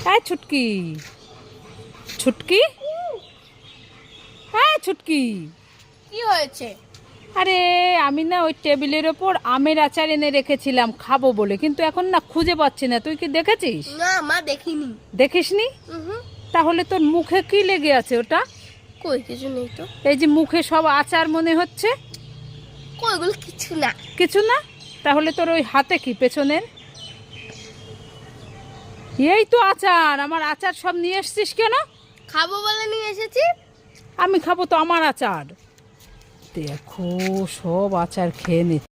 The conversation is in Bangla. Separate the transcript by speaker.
Speaker 1: হ্যাঁ ছুটকি, ছুটকি, হ্যাঁ ছুটকি।
Speaker 2: কি হয়েছে?
Speaker 1: আরে আমি না ওই টেবিলের ওপর আমের আচার এনে রেখেছিলাম খাবো বলে, কিন্তু এখন না খুঁজে পাচ্ছি না। তুই কি দেখেছিস?
Speaker 2: না মা, দেখিনি।
Speaker 1: দেখিসনি?
Speaker 2: হুম।
Speaker 1: তাহলে তোর মুখে কি লেগে আছে ওটা?
Speaker 2: কই কিছু নেই তো।
Speaker 1: এই যে মুখে সব আচার মনে হচ্ছে।
Speaker 2: কই, ওগুলো কিছু না।
Speaker 1: কিছু না? তাহলে তোর ওই হাতে কি পেছনের? এই তো আচার। আমার আচার সব নিয়ে এসছিস কেন?
Speaker 2: খাবো বলে নিয়ে এসেছি।
Speaker 1: আমি খাবো তো আমার আচার। দেখো সব আচার খেয়ে নিচ্ছে।